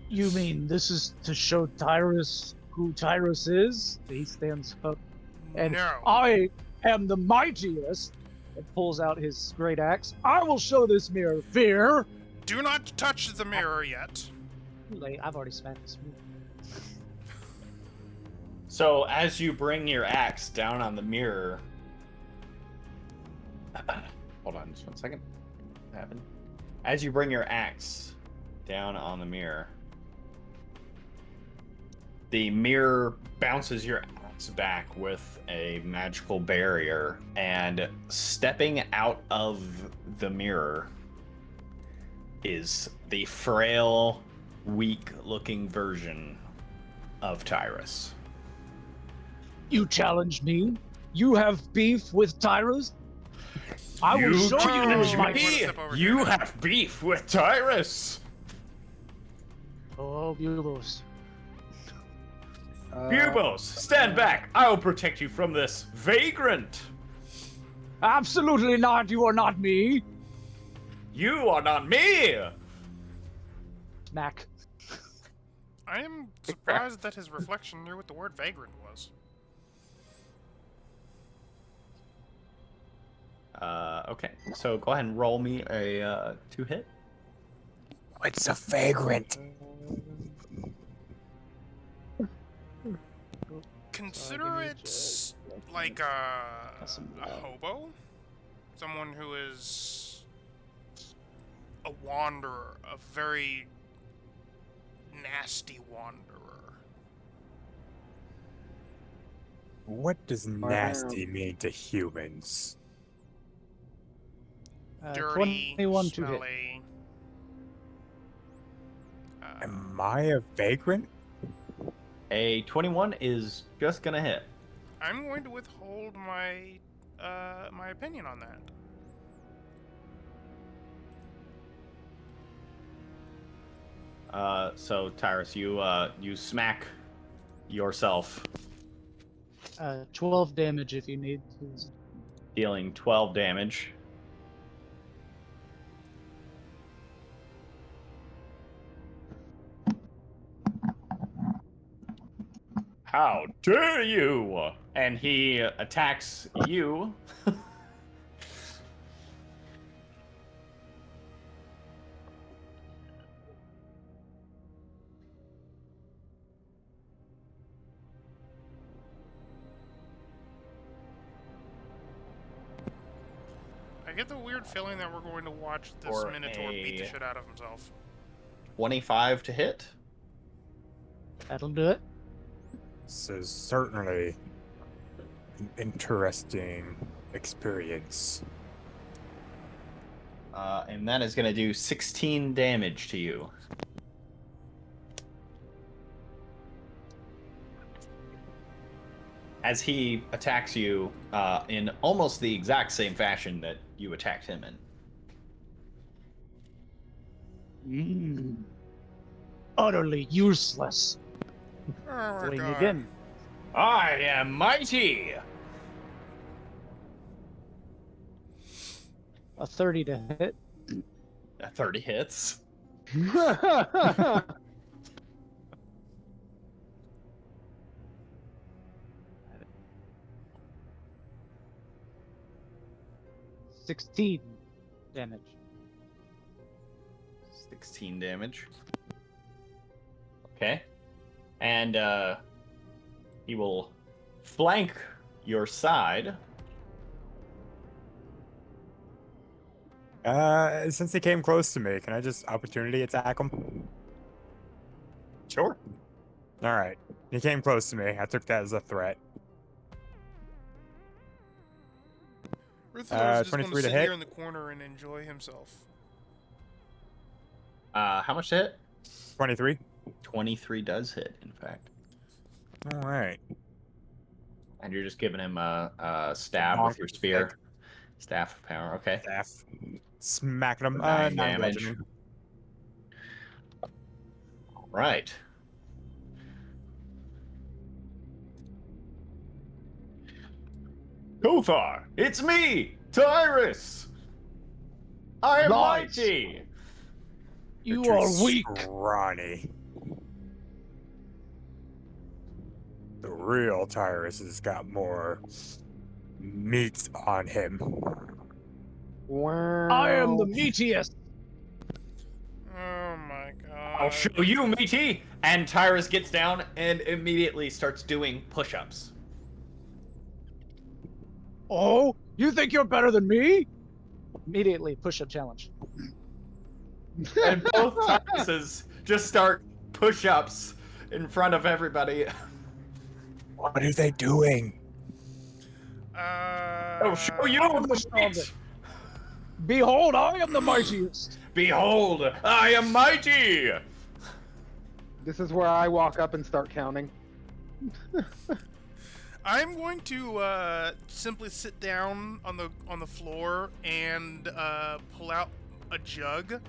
You mean this is to show Tyrus who Tyrus is? He stands up. And No. I am the mightiest. And pulls out his great axe. I will show this mirror fear. Do not touch the mirror yet. Late. I've already smacked this mirror. So as you bring your axe down on the mirror, hold on just one second. What happened? As you bring your axe down on the mirror bounces your axe back with a magical barrier, and stepping out of the mirror is the frail, weak-looking version of Tyrus. You challenge me? You have beef with Tyrus? I will show you who's my... You have beef with Tyrus! Oh, Bubos. Bubos, stand back! I will protect you from this vagrant! Absolutely not, you are not me! You are not me! Smack. I am surprised that his reflection knew what the word vagrant was. Okay, so go ahead and roll me a 2-hit. What's a vagrant? Consider it like a hobo? Someone who is a wanderer, a very nasty wanderer. What does nasty mean to humans? Dirty, 21 to hit. smelly. Am I a vagrant? A 21 is just gonna hit. I'm going to withhold my my opinion on that. So Tyrus, you smack yourself, 12 damage if you need to. dealing 12 damage. How dare you! And he attacks you. I get the weird feeling that we're going to watch this For Minotaur beat the a- shit out of himself. 25 to hit. That'll do it. This is certainly an interesting experience. And that is going to do 16 damage to you. As he attacks you in almost the exact same fashion that you attacked him in. Utterly useless. Oh my Swing god. again. I am mighty! A 30 to hit. 30 hits. 16 damage. 16 damage. Okay. And he will flank your side. Since he came close to me, can I just opportunity attack him? Sure. All right. He came close to me. I took that as a threat. Ruthlor's just going to 23 to sit hit. here in the corner and enjoy himself. How much to hit? 23. 23 does hit, in fact. All right. And you're just giving him a stab with your spear. Staff of power, okay. Staff. Smacking him. 9 9 damage. bludgeoning. Right. Kothar, it's me, Tyrus. I am Lies. mighty. You You're are weak. Scrawny. real Tyrus has got more meat on him. Wow. I am the meatiest. Oh my god. I'll show you, meaty! And Tyrus gets down and immediately starts doing push-ups. Oh, you think you're better than me? Immediately push-up challenge. And both Tyruses just start push-ups in front of everybody. What are they doing? I'll show you I'm the the meat! strongest. Behold, I am the mightiest. Behold, I am mighty! This is where I walk up and start counting. I'm going to simply sit down on the floor and pull out a jug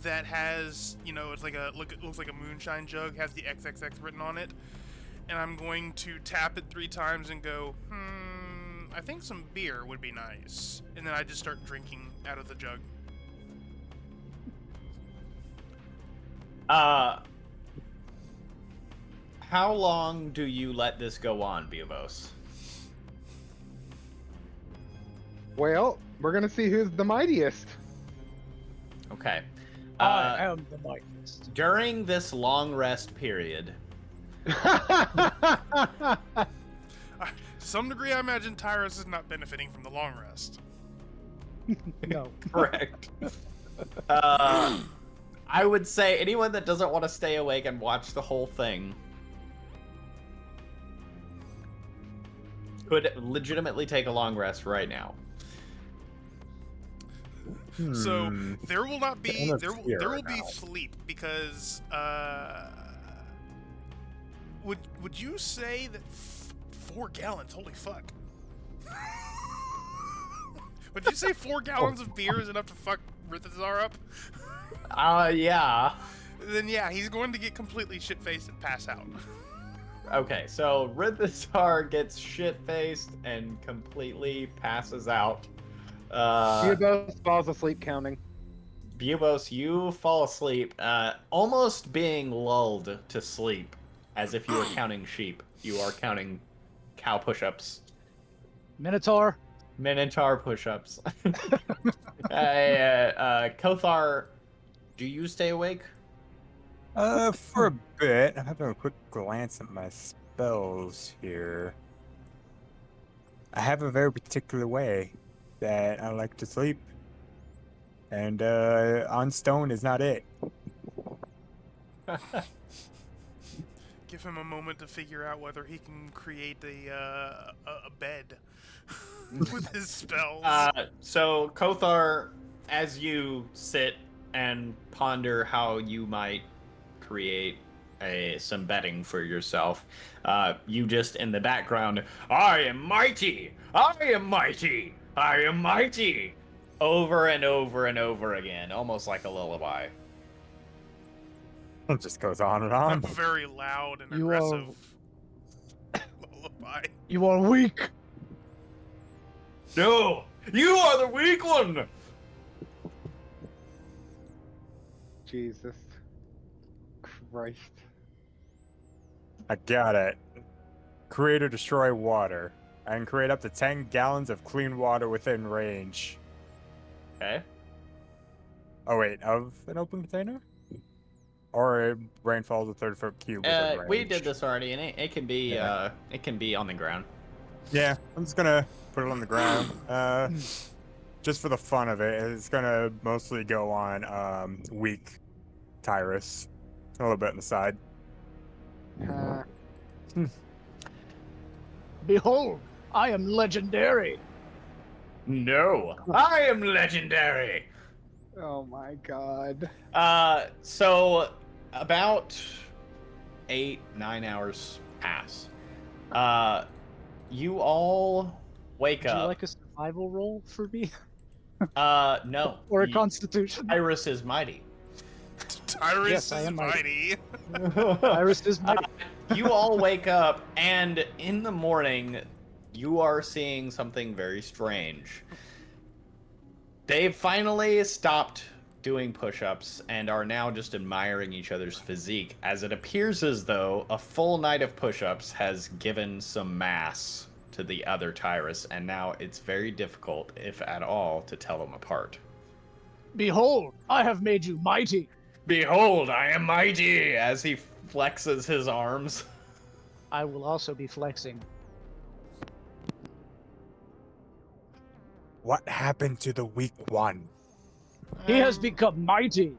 that has, you know, it's like it looks like a moonshine jug, has the XXX written on it, and I'm going to tap it 3 times and go, I think some beer would be nice, and then I just start drinking out of the jug. How long do you let this go on, Bubos? Well, we're gonna see who's the mightiest. Okay. I am the mightiest. During this long rest period, To some degree, I imagine Tyrus is not benefiting from the long rest. No. correct. I would say anyone that doesn't want to stay awake and watch the whole thing could legitimately take a long rest right now. So there will not be Kind of there fear will be now. sleep because would you say that 4 gallons? Holy fuck! Would you say 4 gallons of beer is enough to fuck Rithazar up? Yeah. Then yeah, he's going to get completely shit faced and pass out. Okay, so Rithazar gets shit-faced and completely passes out. Theobos falls asleep counting. Bubos, you fall asleep, almost being lulled to sleep, as if you were counting sheep. You are counting cow push-ups. Minotaur. Minotaur push-ups. Kothar, do you stay awake? For a bit. I'm having a quick glance at my spells here. I have a very particular way that I like to sleep. And on stone is not it. Give him a moment to figure out whether he can create a bed with his spells. So Kothar, as you sit and ponder how you might create some bedding for yourself, you just in the background, I am mighty! I am mighty! I am mighty! Over and over and over again, almost like a lullaby. It just goes on and A on. very loud and You are- aggressive lullaby. You are weak. No! You are the weak one! Jesus Christ. I got it. Create or destroy water. I can create up to 10 gallons of clean water within range. Okay. Oh wait, of an open container? Or rainfall is a 30-foot cube within range. We did this already, and it can be Yeah. it can be on the ground. Yeah, I'm just gonna put it on the ground. Just for the fun of it, it's gonna mostly go on weak Tyrus. A little bit on the side. Behold, I am legendary. No, I am legendary. Oh my god. So about 8-9 hours pass. You all wake Would you up. like a survival roll for me? No. Or a You- constitution? Iris is mighty. Tyrus Yes, I is am mighty. Iris is mighty. You all wake up, and in the morning, you are seeing something very strange. They've finally stopped doing push-ups and are now just admiring each other's physique, as it appears as though a full night of push-ups has given some mass to the other Tyrus, and now it's very difficult, if at all, to tell them apart. Behold, I have made you mighty. Behold, I am mighty! As he flexes his arms. I will also be flexing. What happened to the weak one? He has become mighty.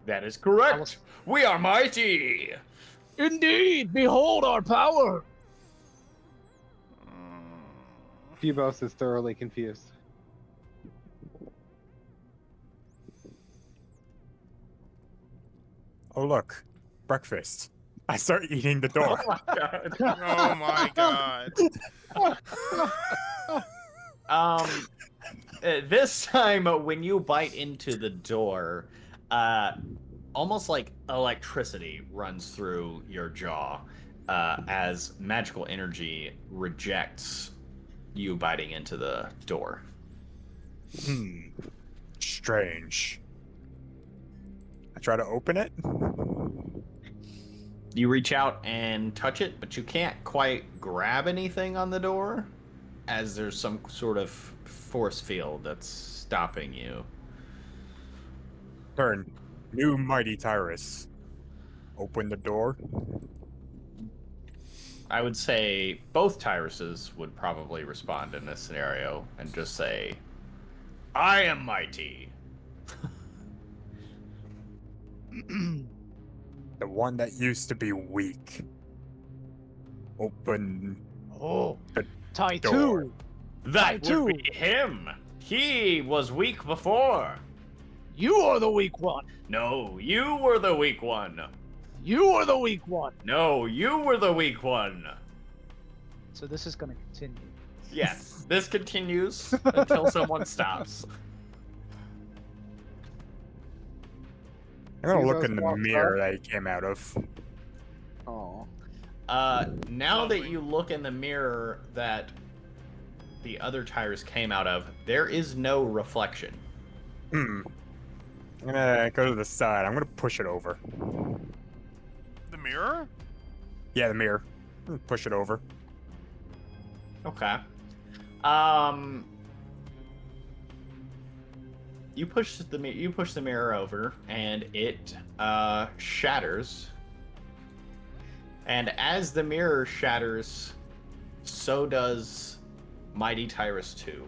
That is correct. We are mighty. Indeed, behold our power. Phoebos is thoroughly confused. Oh look, breakfast. I start eating the door. Oh my god. This time when you bite into the door, almost like electricity runs through your jaw, as magical energy rejects you biting into the door. Strange. I try to open it. You reach out and touch it, but you can't quite grab anything on the door, as there's some sort of force field that's stopping you. Turn. New mighty Tyrus. Open the door. I would say both Tyruses would probably respond in this scenario and just say, I am mighty. The one that used to be weak. Open Oh, the Tai door. too. That I would be him. He was weak before. You are the weak one. No, you were the weak one. You are the weak one. No, you were the weak one. So this is going to continue. Yes, this continues until someone stops. I'm gonna look Phoebos in the walks mirror up. that he came out of. Oh. Now that Lovely. you look in the mirror that the other Tyrus came out of, there is no reflection. I'm gonna go to the side. I'm gonna push it over. The mirror? Yeah, the mirror. Push it over. Okay. You push the mirror over, and it shatters. And as the mirror shatters, so does Mighty Tyrus 2.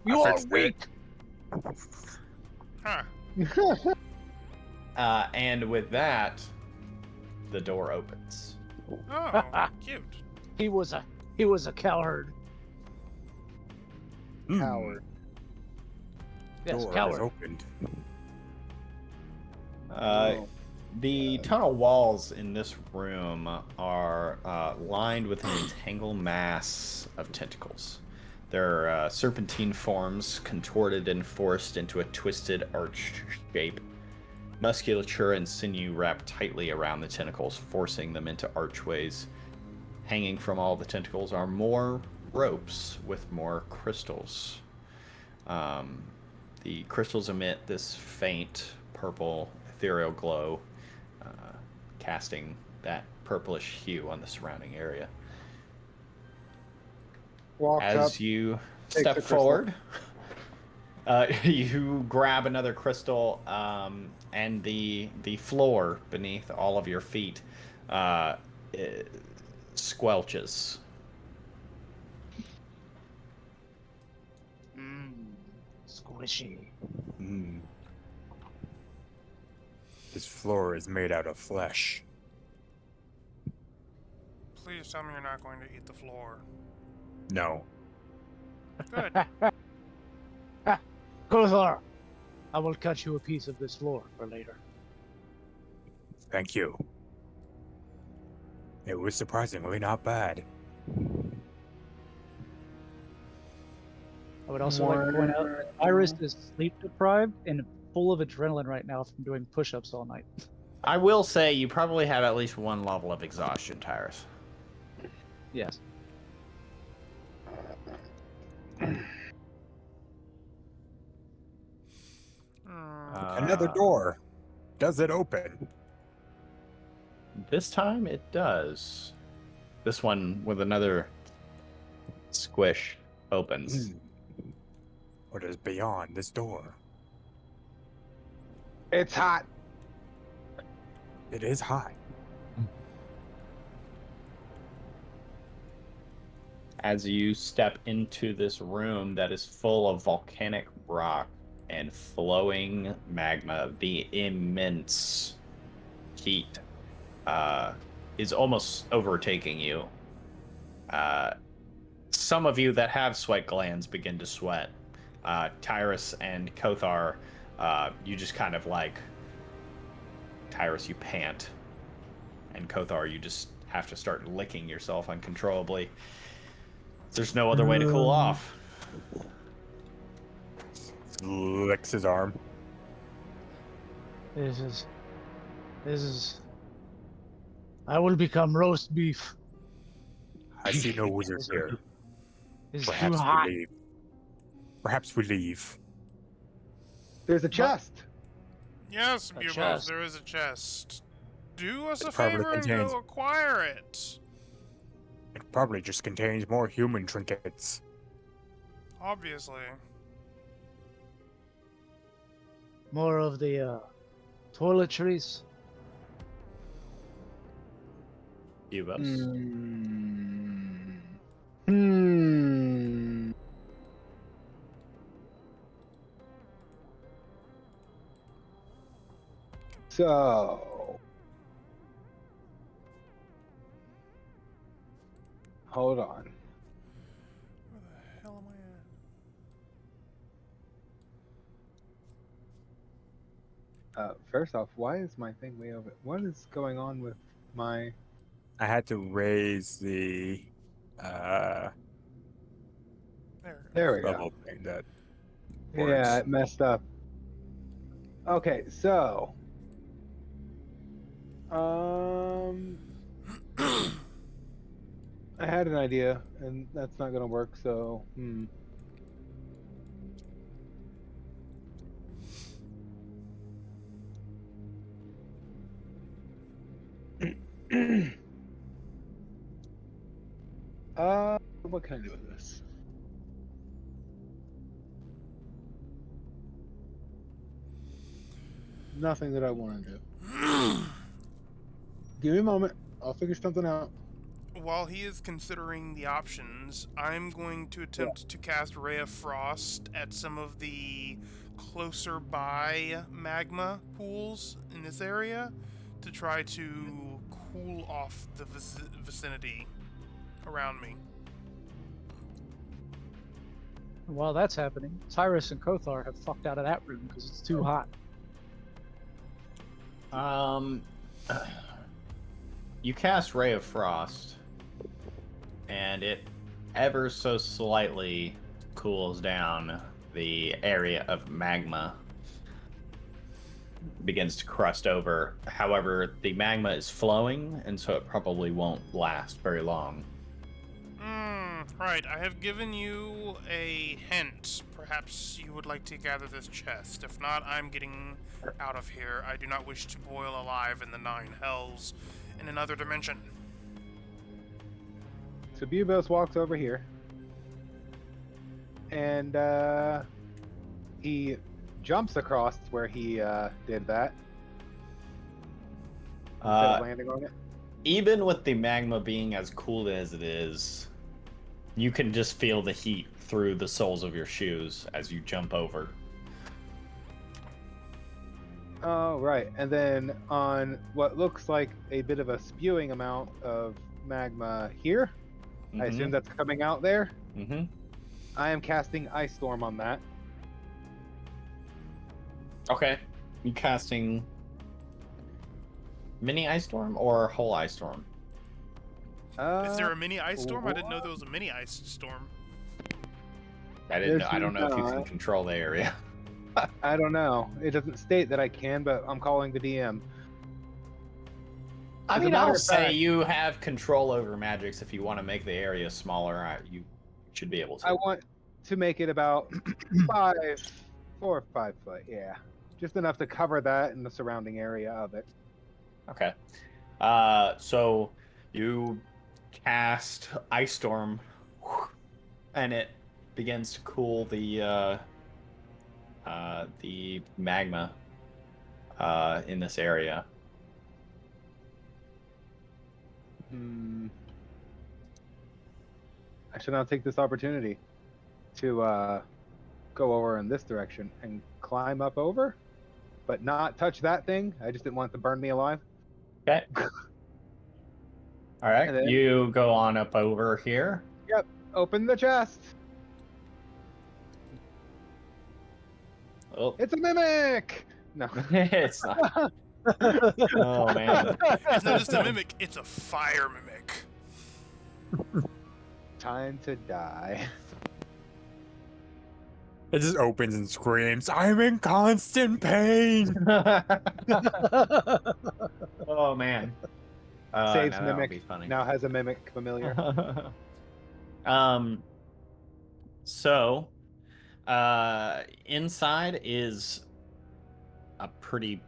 You I are fixed it. weak. Huh. And with that, the door opens. Oh, cute. He was a coward. Howard. Yes, Door is coward. opened. The tunnel walls in this room are lined with an entangled mass of tentacles. Their serpentine forms contorted and forced into a twisted arch shape. Musculature and sinew wrap tightly around the tentacles, forcing them into archways. Hanging from all the tentacles are more ropes with more crystals. The crystals emit this faint purple ethereal glow, casting that purplish hue on the surrounding area. Walks up. As you takes step a crystal. forward, you grab another crystal, and the floor beneath all of your feet it squelches. Squishy. This floor is made out of flesh. Please tell me you're not going to eat the floor. No. Good. Kothar, I will cut you a piece of this floor for later. Thank you. It was surprisingly not bad. I would also like to point out that Iris is sleep deprived and full of adrenaline right now from doing push-ups all night. I will say you probably have at least one level of exhaustion, Tyrus. Another door. Does it open? This time it does. This one with another squish opens. What is beyond this door? It's hot. It is hot. As you step into this room that is full of volcanic rock and flowing magma, the immense heat is almost overtaking you. Some of you that have sweat glands begin to sweat. Tyrus and Kothar, you just kind of like... Tyrus, you pant. And Kothar, you just have to start licking yourself uncontrollably. There's no other way to cool off. Licks his arm. This is. I will become roast beef. I see no wizard here. It's too Perhaps hot. we leave. Perhaps we leave. There's a chest. Yes, A Bubos, chest. there is a chest. Do us a probably favor and contains- go acquire it. It probably just contains more human trinkets. Obviously. More of the toiletries. Bubos. Hmm. So, hold on. Where the hell am I at? First off, why is my thing way over? What is going on with my? I had to raise the There. There we go. level thing that Yeah, works. it messed up. Okay, so, I had an idea, and that's not gonna work. So, what can I do with this? Nothing that I want to do. Give me a moment. I'll figure something out. While he is considering the options, I'm going to attempt to cast Ray of Frost at some of the closer by magma pools in this area to try to cool off the vicinity around me. While that's happening, Tyrus and Kothar have fucked out of that room because it's too hot. You cast Ray of Frost, and it ever so slightly cools down the area of magma. Begins to crust over. However, the magma is flowing, and so it probably won't last very long. Right, I have given you a hint. Perhaps you would like to gather this chest. If not, I'm getting out of here. I do not wish to boil alive in the 9 hells in another dimension. So Bubos walks over here, and he jumps across where he did that instead of landing on it. Even with the magma being as cool as it is, you can just feel the heat through the soles of your shoes as you jump over. Oh, right. And then on what looks like a bit of a spewing amount of magma here, I assume that's coming out there. Mm-hmm. I am casting Ice Storm on that. Okay. You casting mini ice storm or whole ice storm? Is there a mini ice storm? I didn't know there was a mini ice storm. I didn't. There's I don't know if you can not. control the area. I don't know. It doesn't state that I can, but I'm calling the DM. I As a mean, matter I'll of say fact- you have control over magics. If you want to make the area smaller, you should be able to. I want to make it about 4 or 5 foot. Yeah. just enough to cover that and the surrounding area of it. Okay. So you cast Ice Storm, and it begins to cool the magma in this area. I should now take this opportunity to go over in this direction and climb up over, but not touch that thing. I just didn't want it to burn me alive. Okay. All right. And then- You go on up over here. Yep. Open the chest. Oh, It's a mimic. No. it's not. Oh man. It's not just a mimic, it's a fire mimic. Time to die. It just opens and screams, "I'm in constant pain!" Oh man. Saves no, that would mimic. be funny. Now has a mimic familiar. So, inside is a pretty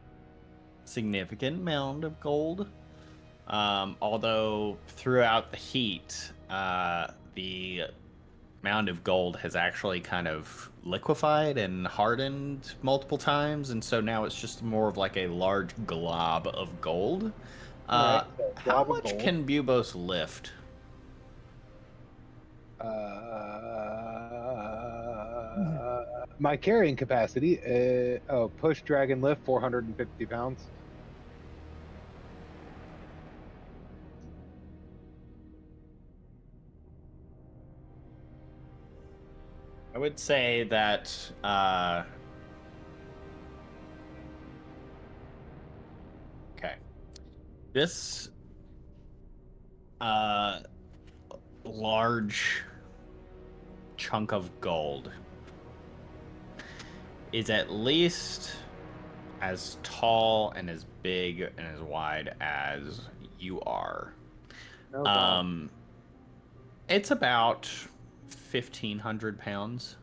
significant mound of gold. Although throughout the heat, the mound of gold has actually kind of liquefied and hardened multiple times, and so now it's just more of like a large glob of gold. Alright, so How glob of much gold. can Bubos lift? My carrying capacity. Push dragon lift 450 pounds. I would say that okay. This large chunk of gold is at least as tall and as big and as wide as you are. No problem. It's about 1,500 pounds.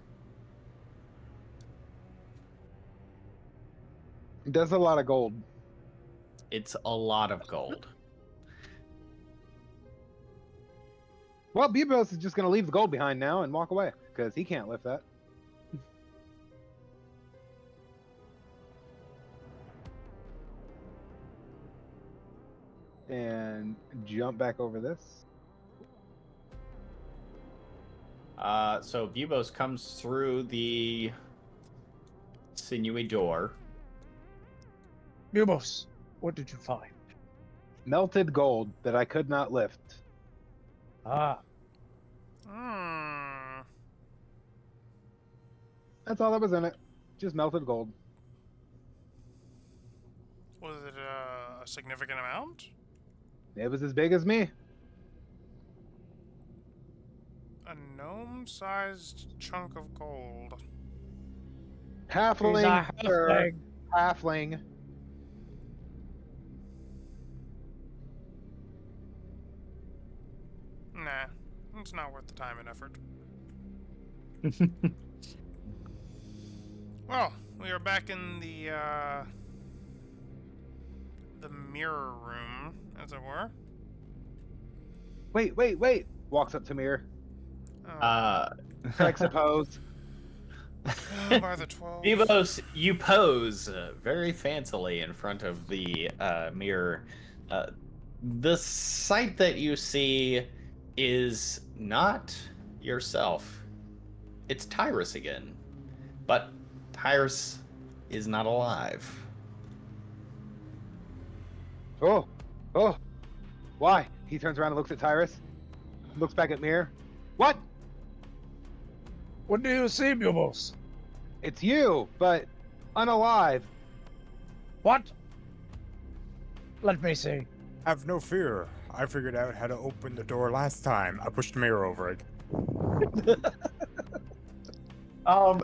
That's a lot of gold. It's a lot of gold. Well, Bubos is just going to leave the gold behind now and walk away because he can't lift that. And jump back over this. So Bubos comes through the sinewy door. Bubos, what did you find? Melted gold that I could not lift. Ah, That's all that was in it. Just melted gold. Was it a significant amount? It was as big as me. A gnome-sized chunk of gold. Halfling. he's a sir. halfling. Halfling. Nah, it's not worth the time and effort. Well, we are back in the mirror room, as it were. Wait. Walks up to Mir. Oh, Strikes a pose. by the 12. Bubos, you pose very fancily in front of the mirror. The sight that you see is not yourself. It's Tyrus again. But Tyrus is not alive. Oh. Why? He turns around and looks at Tyrus. Looks back at Mir. What? What do you see, Bubos? It's you, but unalive. What? Let me see. Have no fear. I figured out how to open the door last time. I pushed the mirror over it.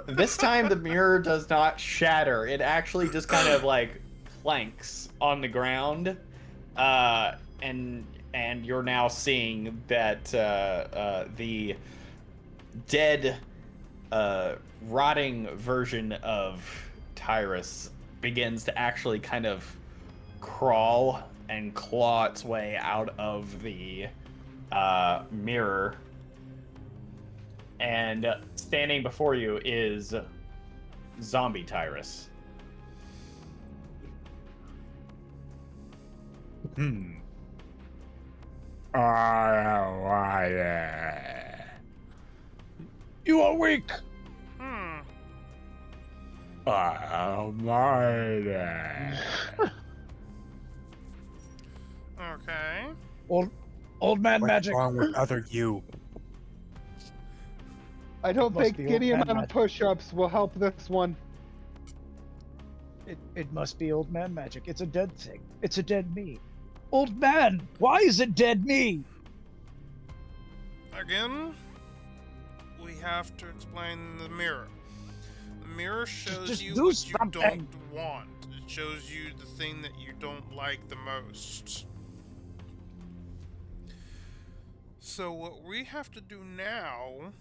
This time the mirror does not shatter. It actually just kind of like planks on the ground. And you're now seeing that the dead, rotting version of Tyrus begins to actually kind of crawl and claw its way out of the mirror. And standing before you is Zombie Tyrus. You are weak. Okay. Old man What's magic. wrong with other you? I don't Must think be any old man amount of magic. push-ups will help this one. It must be old man magic. It's a dead thing. It's a dead me. Old man, why is it dead me? Again, we have to explain the mirror. The mirror shows Just you do what you something. don't want. It shows you the thing that you don't like the most. So what we have to do now,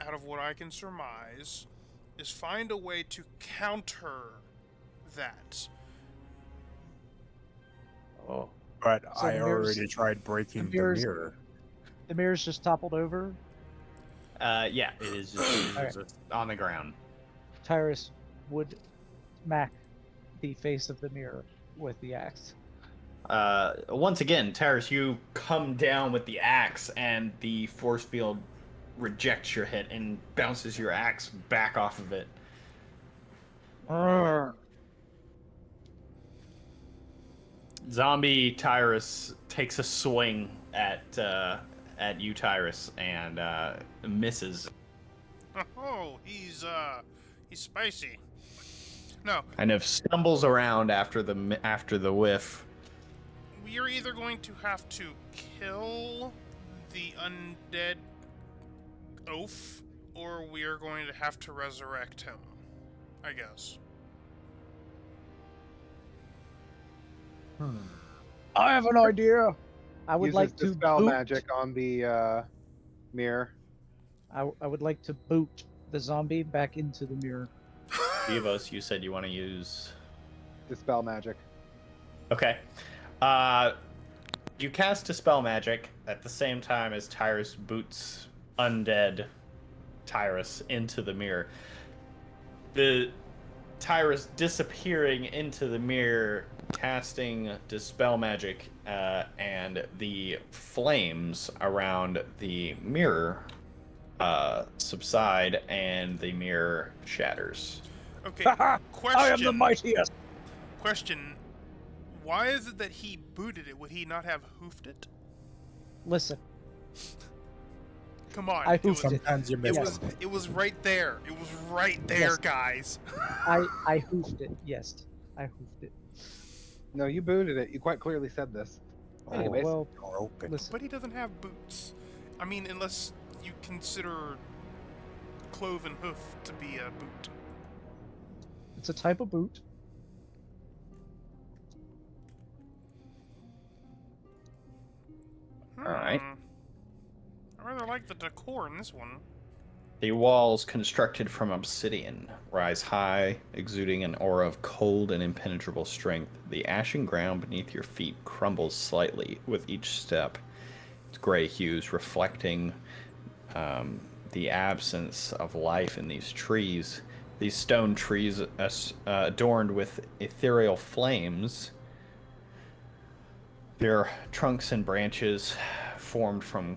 out of what I can surmise, is find a way to counter that. Oh. But So I the mirror's- already tried breaking the mirror's- mirror. The mirror's just toppled over. Yeah, it is just, Alright. just on the ground. Tyrus would smack the face of the mirror with the axe. Once again, Tyrus, you come down with the axe, and the force field rejects your hit and bounces your axe back off of it. Zombie Tyrus takes a swing at you, Tyrus, and misses. Oh, he's spicy. No, Kind of stumbles around after the whiff. we are either going to have to kill the undead oaf, or we are going to have to resurrect him, I guess. I have an idea. I would Uses like to dispel boot. magic on the mirror. I would like to boot the zombie back into the mirror. Vivos, you said you want to use. Dispel magic. Okay. You cast Dispel Magic at the same time as Tyrus boots undead Tyrus into the mirror. The Tyrus disappearing into the mirror, casting Dispel Magic, and the flames around the mirror subside, and the mirror shatters. Okay, question. I am the mightiest. Question. Why is it that he booted it? Would he not have hoofed it? Listen, Come on. I it hoofed was, it. Sometimes you miss it them. was it was right there. It was right there, Yes. guys. I hoofed it. Yes, I hoofed it. No, you booted it. You quite clearly said this. Oh, Anyways. well, Door open. listen. But he doesn't have boots. I mean, unless you consider cloven hoof to be a boot. It's a type of boot. Alright. I rather like the decor in this one. The walls, constructed from obsidian, rise high, exuding an aura of cold and impenetrable strength. The ashen ground beneath your feet crumbles slightly with each step, its gray hues reflecting the absence of life in these trees. These stone trees, adorned with ethereal flames, their trunks and branches formed from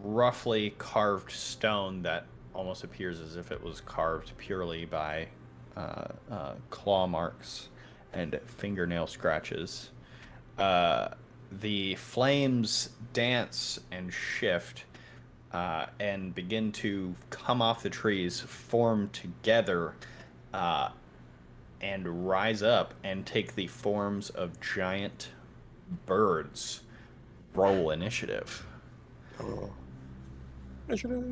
roughly carved stone that almost appears as if it was carved purely by claw marks and fingernail scratches. The flames dance and shift and begin to come off the trees, form together, and rise up and take the forms of giant birds. Roll initiative. Oh. Initiative.